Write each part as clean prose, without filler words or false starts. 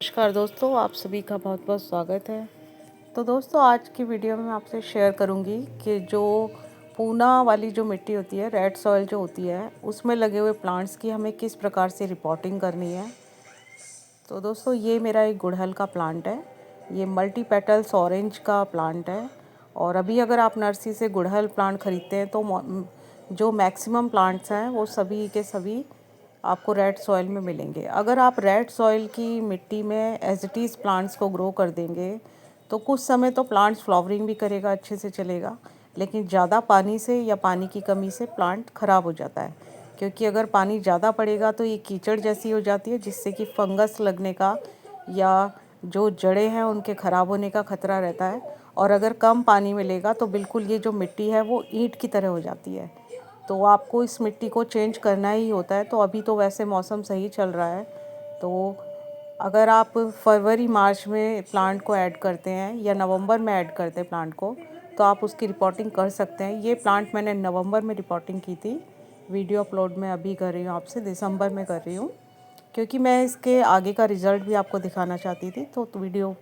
नमस्कार दोस्तों, आप सभी का बहुत बहुत स्वागत है। तो दोस्तों, आज की वीडियो में मैं आपसे शेयर करूंगी कि जो पूना वाली जो मिट्टी होती है, रेड सॉइल जो होती है, उसमें लगे हुए प्लांट्स की हमें किस प्रकार से रिपोर्टिंग करनी है। तो दोस्तों, ये मेरा एक गुड़हल का प्लांट है। ये मल्टी पेटल्स ऑरेंज का प्लांट है। और अभी अगर आप नर्सरी से गुड़हल प्लांट ख़रीदते हैं तो जो मैक्सिमम प्लांट्स हैं वो सभी के सभी आपको रेड सॉइल में मिलेंगे। अगर आप रेड सॉइल की मिट्टी में एज इट इज़ प्लांट्स को ग्रो कर देंगे तो कुछ समय तो प्लांट्स फ्लावरिंग भी करेगा, अच्छे से चलेगा। लेकिन ज़्यादा पानी से या पानी की कमी से प्लांट ख़राब हो जाता है, क्योंकि अगर पानी ज़्यादा पड़ेगा तो ये कीचड़ जैसी हो जाती है, जिससे कि फंगस लगने का या जो जड़ें हैं उनके ख़राब होने का ख़तरा रहता है। और अगर कम पानी मिलेगा तो बिल्कुल ये जो मिट्टी है वो ईंट की तरह हो जाती है। तो आपको इस मिट्टी को चेंज करना ही होता है। तो अभी तो वैसे मौसम सही चल रहा है, तो अगर आप फरवरी मार्च में प्लांट को ऐड करते हैं या नवंबर में ऐड करते हैं प्लांट को, तो आप उसकी रिपोर्टिंग कर सकते हैं। ये प्लांट मैंने नवंबर में रिपोर्टिंग की थी। वीडियो अपलोड मैं अभी कर रही हूँ, आपसे दिसंबर में कर रही हूँ, क्योंकि मैं इसके आगे का रिज़ल्ट भी आपको दिखाना चाहती थी। तो वीडियो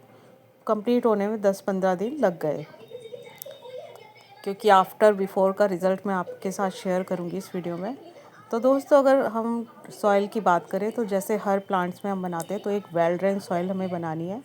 कंप्लीट होने में 10-15 दिन लग गए, क्योंकि आफ्टर बिफोर का रिज़ल्ट मैं आपके साथ शेयर करूंगी इस वीडियो में। तो दोस्तों, अगर हम सॉइल की बात करें तो जैसे हर प्लांट्स में हम बनाते हैं तो एक वेल ड्रेन सॉइल हमें बनानी है।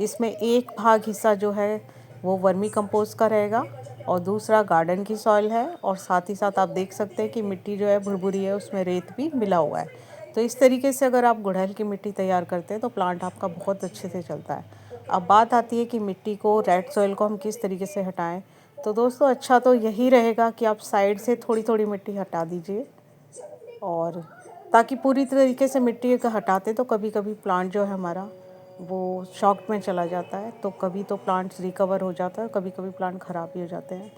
इसमें एक भाग हिस्सा जो है वो वर्मी कंपोस्ट का रहेगा और दूसरा गार्डन की सॉइल है। और साथ ही साथ आप देख सकते हैं कि मिट्टी जो है भुरभुरी है, उसमें रेत भी मिला हुआ है। तो इस तरीके से अगर आप गुड़हल की मिट्टी तैयार करते हैं तो प्लांट आपका बहुत अच्छे से चलता है। अब बात आती है कि मिट्टी को, रेड सॉइल को हम किस तरीके से हटाएं। तो दोस्तों, अच्छा तो यही रहेगा कि आप साइड से थोड़ी थोड़ी मिट्टी हटा दीजिए, और ताकि पूरी तरीके से मिट्टी को हटाते तो कभी कभी प्लांट जो है हमारा वो शॉक में चला जाता है। तो कभी तो प्लांट्स रिकवर हो जाता है, कभी कभी प्लांट ख़राब भी हो जाते हैं।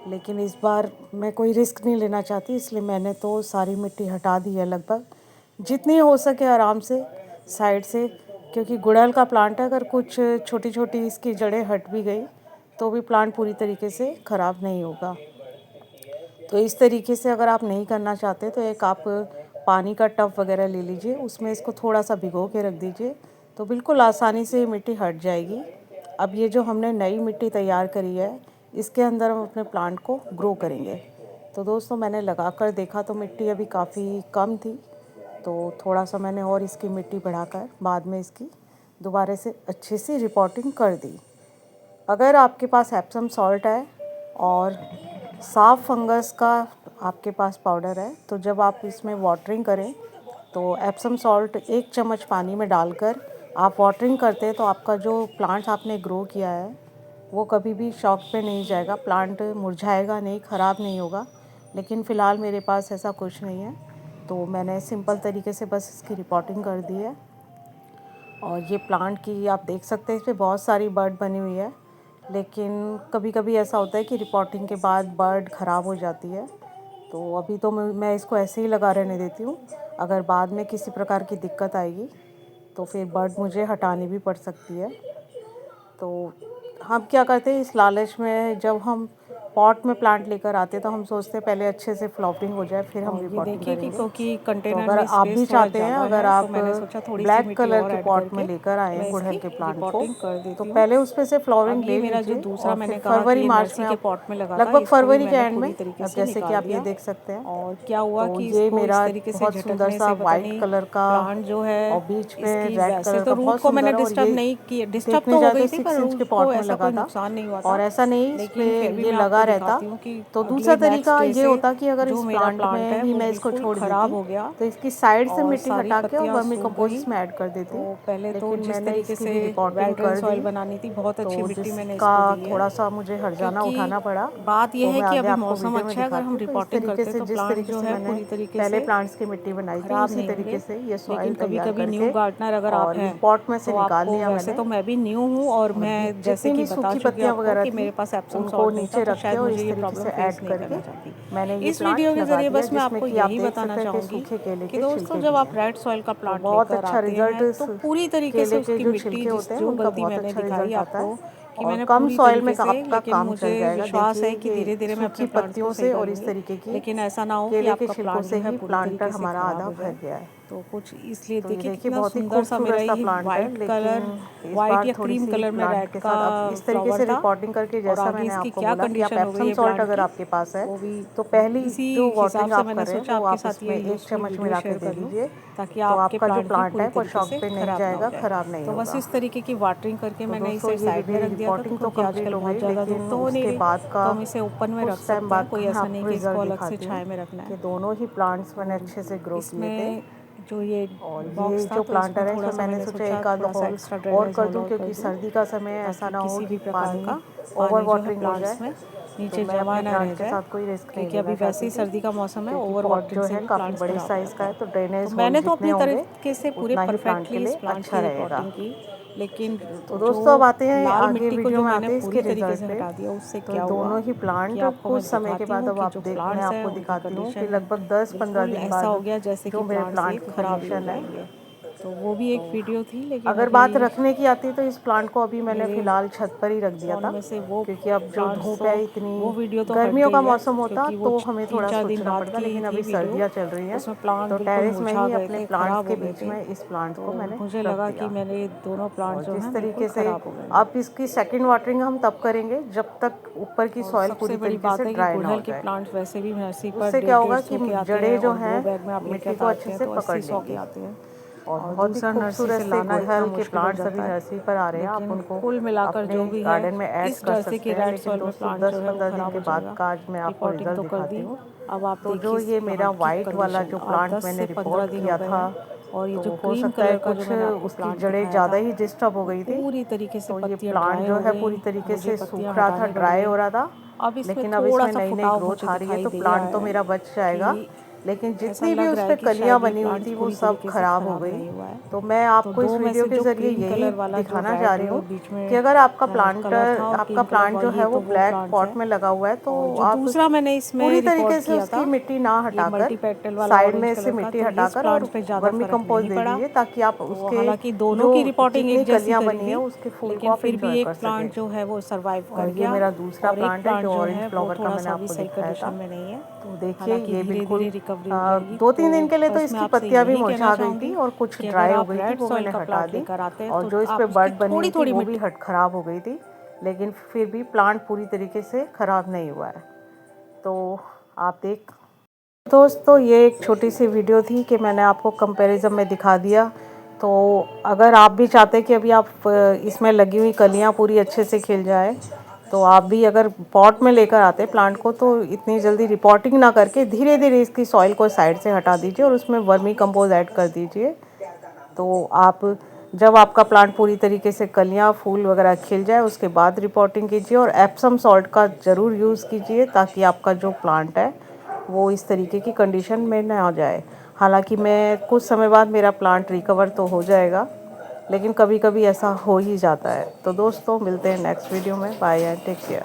लेकिन इस बार मैं कोई रिस्क नहीं लेना चाहती, इसलिए मैंने तो सारी मिट्टी हटा दी है लगभग, जितनी हो सके आराम से साइड से। क्योंकि गुड़हल का प्लांट है, अगर कुछ छोटी छोटी इसकी जड़ें हट भी गई तो भी प्लांट पूरी तरीके से ख़राब नहीं होगा। तो इस तरीके से अगर आप नहीं करना चाहते तो एक आप पानी का टब वगैरह ले लीजिए, उसमें इसको थोड़ा सा भिगो के रख दीजिए, तो बिल्कुल आसानी से ये मिट्टी हट जाएगी। अब ये जो हमने नई मिट्टी तैयार करी है, इसके अंदर हम अपने प्लांट को ग्रो करेंगे। तो दोस्तों, मैंने लगा कर देखा तो मिट्टी अभी काफ़ी कम थी, तो थोड़ा सा मैंने और इसकी मिट्टी बढ़ाकर बाद में इसकी दोबारा से अच्छी सी रिपोर्टिंग कर दी। अगर आपके पास एप्सम सॉल्ट है और साफ फंगस का आपके पास पाउडर है, तो जब आप इसमें वाटरिंग करें तो एप्सम सॉल्ट 1 चम्मच पानी में डालकर आप वाटरिंग करते हैं, तो आपका जो प्लांट आपने ग्रो किया है वो कभी भी शॉक पे नहीं जाएगा, प्लांट मुरझाएगा नहीं, ख़राब नहीं होगा। लेकिन फ़िलहाल मेरे पास ऐसा कुछ नहीं है, तो मैंने सिंपल तरीके से बस इसकी रिपोर्टिंग कर दी है। और ये प्लांट की आप देख सकते हैं, इस पर बहुत सारी बर्ड बनी हुई है। लेकिन कभी कभी ऐसा होता है कि रिपोर्टिंग के बाद बर्ड ख़राब हो जाती है, तो अभी तो मैं इसको ऐसे ही लगा रहने देती हूँ। अगर बाद में किसी प्रकार की दिक्कत आएगी तो फिर बर्ड मुझे हटानी भी पड़ सकती है। तो हम क्या करते हैं, इस लालच में जब हम पॉट में प्लांट लेकर आते हैं तो हम सोचते हैं पहले अच्छे से फ्लावरिंग हो जाए, फिर हम और ये रिपोर्टिंग देखिए कि करेंगे। क्योंकि तो कंटेनर अगर में आप भी स्पेस थोड़ा चाहते हैं, ज़्यादा अगर है, तो आप मैंने सोचा थोड़ी सी ब्लैक मिट्टी कलर और के ऐड पॉट में करके लेकर आए मैं हैं गुड़हल इसकी के प्लांट को, रिपोर्टिंग कर तो देती हूँ। पहले उस पे से फ्लावरिंग अब ये ले मेरा जो लीजिए दूसरा और मैंने फिर कहा कि फरवरी ये मार्च नर्सरी में के आप पॉट में लगा था, लगभग इसको भी फरवरी के मैंने एंड में, पूरी तरीके अब से जैसे कि निकाल आप ये दिया। देख सकते हैं, और क्या हुआ तो कि ये इसको इस मेरा तरीके से बहुत सुंदर झटकने सा से पता वाइट नहीं कलर का प्लांट जो है और बीच में इसकी, रेड वैसे कलर तो का, रूट बहुत को मैंने सुंदर है। और डिस्टर्ब ये नहीं किया, डिस्टर्ब देखने तो हो जाए तो गई थी, पर 6 इंच के रूट को पॉट में ऐसा लगा कोई था, नुकसान नहीं हुआ और था। ऐसा नहीं इस लेकिन फिर पर भी ये मैं लगा आपको रहता। दिखाती हूँ कि तो दूसरा अगले नेक्स्ट तरीका डे ये से होता कि अगर जो इस मेरा प्लांट प्लांट में है ही वो मैं इसको बिल्कुल छोड़ ख़राब देती हो गया तो इसकी साइड से और मिट्टी सारी हटा के और पत्तियाँ वर्मी सूख कंपोस्ट गई। इसमें ऐड कर देती। तो पहले तो लेकिन जिस मैंने तरीके इसकी से भी वेल रिपोर्टिंग ड्रेन कर सॉइल दी, बनानी थी, बहुत अच्छी तो मिट्टी मैंने जिसका इसको दी है। थोड़ा सा मुझे हर्जाना क्योंकि उठाना पड़ा, बात यह वो है मैं कि आगे अभी आपको मौसम वीडियो में अच्छा है, अगर दिखाती हम हूँ। तो इस रिपोर्टिंग तरीके करते से, तो जिस प्लांट तरीके जो से है मैंने पूरी तरीके पहले से प्लांट्स की मिट्टी बनाई थी, ख़राब उसी नहीं तरीके होंगे। से ये लेकिन सॉइल कभी तैयार कभी न्यू करके गार्डनर अगर आप और ये हैं पॉट में से तो निकाल आपको, लिया वैसे मैंने, तो मैं भी न्यू हूँ और और मैं जैसे जितनी कि भी बता सूखी चुकी पत्तियां आपको वगैरह कि थी मेरे पास एप्सम उनको सॉल्ट नहीं था, नीचे तो रख के शायद और मुझे इस ये तरीके से प्रॉब्लम फेस ऐड नहीं करके करना चाहती। मैंने ये इस प्लांट वीडियो के लगा ज़रिए दिया, बस मैं जिसमें आपको कि आप यही देख बताना सकते हैं कि चाहूँगी सूखे केले कि के दोस्तों, छिलके जब भी आप हैं। रेड सॉइल का तो प्लांट बहुत लेकर अच्छा आते रिजल्ट हैं इस तो पूरी तरीके से केले के उसकी जो मिट्टी, छिलके जिस होते हैं जो उनका गलती बहुत मैंने अच्छा दिखाई रिजल्ट आता आपको है। कि और मैंने कम पूरी सॉइल में तरीके से, आपका लेकिन काम चल मुझे जाएगा। विश्वास है देखिए कि ये धीरे-धीरे मैं अपने सूखी प्लांट्स को पत्तियों सही से और इस करूँगी। तरीके की लेकिन ऐसा ना हो कि केले के आपका छिलकों प्लांट से जो है ही पूरी प्लांटर तरीके से हमारा ख़राब आधा हो भर जाए। गया है। तो कुछ इसलिए तो ये देखिए देखिए कितना बहुत ही सुंदर सा मेरा खूबसूरत सा ये प्लांट है, वाइट कलर, लेकिन इस वाइट बार या थोड़ी क्रीम सी कलर में प्लांट रेड के का साथ अब इस तरीके से फ्लावर था। रिपोर्टिंग करके, और जैसा आगे मैंने इसकी आपको क्या बोला कि आप कंडीशन हो गई एप्सम है सॉल्ट प्लांट अगर की, आपके पास है वो भी तो पहली इसी जो हिसाब वाटरिंग से आप मैंने कर रहे हैं सोचा वो आपके आप साथ इसमें ये 1 यूज़फुल चम्मच वीडियो मिला के शेयर दे कर लूँ, दीजिए, ताकि तो आपके आपका जो प्लांट भी प्लांट पूरी है वो तरीके शॉक से पे नहीं ख़राब ना हो जाएगा, जाए। ख़राब नहीं तो बस होगा। इस तरीके की वाटरिंग करके तो मैंने दोस्तों इसे ये साइड में मेरी रख दिया था, रिपोर्टिंग तो क्योंकि आजकल कंप्लीट हो बहुत गई, ज़्यादा धूप लेकिन तो हो नहीं उसके रही, बाद तो का हम इसे ओपन में रख कुछ टाइम सकते हैं। बाद का कोई मैं ऐसा नहीं आपको कि इसको रिजल्ट अलग से दिखाती हूँ छाया में रखना है। कि दोनों ही प्लांट्स मैंने तो अच्छे से ग्रो किए थे। इसमें जो ये और ये बॉक्स था, जो तो इसमें प्लांटर है थोड़ा इसमें सा मैंने मैंने सोचा सोचा एक आध थोड़ा सा होल एक्स्ट्रा और ड्रेनेज कर होल दूं, और कर क्योंकि दूँ, सर्दी का समय है, ऐसा ताकि ना हो किसी कि भी प्रकार पानी का ओवर पानी जो है वाटरिंग हो प्लांट्स जाए। में तो नीचे मैं जमा अपने ना रह प्लांट के जाए, साथ कोई रिस्क नहीं क्योंकि लेना अभी वैसे चाहती ही थी, सर्दी का मौसम है, क्योंकि ओवर पॉट वाटरिंग जो से है भी काफ़ी प्लांट्स बड़े खराब हो साइज़ का है, जाएंगे। तो तो ड्रेनेज होल मैंने तो जितने अपनी होंगे तरीके से पूरे उतना ही प्लांट के परफेक्टली इस लिए प्लांट अच्छा की रहेगा। रिपोर्टिंग की, लेकिन तो जो दोस्तों अब आते हैं लाल आगे मिट्टी को वीडियो जो में, मैंने आते हैं इसके पूरी तरीके रिजल्ट से पे। हटा दिया, उससे तो क्या हुआ दोनों ही कि प्लांट आपको मैं कुछ समय के दिखाती बाद हूँ अब कि आप जो देख मैं प्लांट्स हैं आपको उनकी दिखाती हूँ कि कंडीशन लगभग 10-15 बिल्कुल दिन ऐसा बाद हो गया जैसे कि जो मेरे प्लांट्स ये प्लांट की ख़राब ही हो कंडीशन है। जाएंगे। तो वो भी एक तो वीडियो थी, लेकिन अगर अभी बात रखने की आती तो इस प्लांट को अभी मैंने मेरे फ़िलहाल छत पर ही रख दिया फ़ोन था, में से वो क्योंकि अब जो प्लांट्स धूप तो, है वो इतनी वीडियो तो हट गर्मियों का गई है, मौसम होता क्योंकि वो तो हमें थोड़ा 3-4 दिन सोचना बाद पड़ता, की लेकिन थी अभी वीडियो। सर्दियाँ चल रही हैं उसमें प्लांट तो बिल्कुल टेरेस में मुरझा ही गए अपने थे, प्लांट्स ख़राब के हो गए बीच थे। में इस प्लांट तो को मैंने मुझे रख लगा कि दिया। मेरे दोनों प्लांट और जो हैं जिस बिल्कुल तरीके से ख़राब हो गए हैं। आप इसकी सेकंड वाटरिंग हम तब करेंगे जब तक ऊपर की और सॉइल सबसे पूरी बड़ी तरीके से बात है कि ड्राई ना गुड़हल हो के जाए। प्लांट वैसे भी नर्सरी पर उससे क्या होगा 150-150 कि के आते हैं, जड़ें जो और हैं 2 बैग में आप लेके मिट्टी को आते अच्छे हैं से तो पकड़ 80-100 के लेंगी। आते हैं। और और बहुत ही दूसरा नर्सरी खूबसूरत से से लाना इतना गुड़हल के मुश्किल हो प्लांट्स अभी जाता है। नर्सरी पर आ रहे हैं, आप लेकिन उनको कुल मिलाकर अपने जो भी है, गार्डन में ऐड इस कर डर से कि सकते हैं। रेड लेकिन सॉइल में दोस्तों प्लांट जो है वो 10-15 दिन ख़राब के हो बाद जाएगा। का आज मैं आपको रिपोर्टिंग रिजल्ट तो कर दिखाती दी, हूँ। अब आप तो देखिए जो इस ये मेरा प्लांट की वाइट वाला कंडीशन। जो आज प्लांट 10 मैंने से 15 रिपोर्ट दिन हो किया गए था, हैं, और ये तो जो हो क्रीम सकता है कलर का जो कुछ मैंने आपको उसकी प्लांट जड़ें दिखाया ज़्यादा था, ही डिस्टर्ब हो वो गई थी। पूरी तरीके से तो ये पत्तियां प्लांट ड्राई जो हो है गई, पूरी तरीके मुझे से पत्तियां सूख रहा था, हटानी पड़ ड्राई गई। हो रहा था। अब इसमें लेकिन अब थोड़ा इसमें सा नई नई फुटाव ग्रोथ मुझे आ रही है, दिखाई तो दे रहा प्लांट तो है मेरा बच जाएगा। कि लेकिन ऐसा जितनी भी लग उस रहा है पर कि कलियाँ शायद ये बनी हुई प्लांट्स थी वो पूरी सब तरीके से खराब हो ख़राब गई। नहीं हुआ है। तो मैं तो आपको इस 2 में वीडियो से के जो ज़रिए क्रीम यही कलर वाला जो दिखाना चाह रेड रही हूँ बीच कि में अगर आपका कलर था और आपका पिंक कलर प्लांट का, जो ये है वो तो वो ब्लैक प्लांट्स पॉट हैं। में लगा हुआ है, तो और जो आप दूसरा मैंने इसमें पूरी रिपोर्ट तरीके से किया उसकी था, मिट्टी ना ये हटाकर मल्टी पेटल वाला साइड ऑरेंज में से कलर का, मिट्टी तो इस हटाकर और प्लांट्स पे ज़्यादा वर्मी फ़र्क कंपोस्ट नहीं दे पड़ा। दीजिए, ताकि आप तो उसके हालांकि दोनों जो की रिपोर्टिंग जितनी एक जैसी कलियाँ करी बनी है थी, उसके फूल को लेकिन आप फिर भी इंजॉय एक कर प्लांट सकें। जो है वो सरवाइव कर और ये गया, मेरा दूसरा और एक प्लांट है प्लांट जो जो ऑरेंज है वो फ्लावर का थोड़ा मैंने सा भी आपको सही दिखाया कंडीशन था। में नहीं है। तो देखिए हालांकि ये धीरे बिल्कुल धीरे रिकवरी हो जाएगी। 2-3 तो दिन के लिए तो बस मैं इसकी आपसे पत्तियां भी यही कहना मुरझा गई थी चाहूँगी और कुछ कि ड्राई अगर हो आप गई थी, रेड वो सॉइल मैंने का हटा प्लांट दी। लेकर आते हैं, और तो जो इस आप पे उसकी बड बनी थोड़ी हुई थी थोड़ी वो भी मिट्टी हट खराब हो गई थी, लेकिन फिर भी प्लांट पूरी तरीके से ख़राब नहीं हुआ है। तो आप देख दोस्तों, ये एक छोटी सी वीडियो थी कि मैंने आपको कंपैरिजन में दिखा दिया। तो अगर आप भी चाहते कि अभी आप इसमें लगी हुई कलियां पूरी अच्छे से खिल जाए, तो आप भी अगर पॉट में लेकर आते प्लांट को, तो इतनी जल्दी रिपोर्टिंग ना करके धीरे धीरे इसकी सॉइल को साइड से हटा दीजिए और उसमें वर्मी कंपोज ऐड कर दीजिए। तो आप जब आपका प्लांट पूरी तरीके से कलियां फूल वगैरह खिल जाए उसके बाद रिपोर्टिंग कीजिए, और एप्सम सॉल्ट का ज़रूर यूज़ कीजिए, ताकि आपका जो प्लांट है वो इस तरीके की कंडीशन में ना आ जाए। हालांकि मैं कुछ समय बाद मेरा प्लांट रिकवर तो हो जाएगा, लेकिन कभी कभी ऐसा हो ही जाता है। तो दोस्तों, मिलते हैं नेक्स्ट वीडियो में। Bye and take care.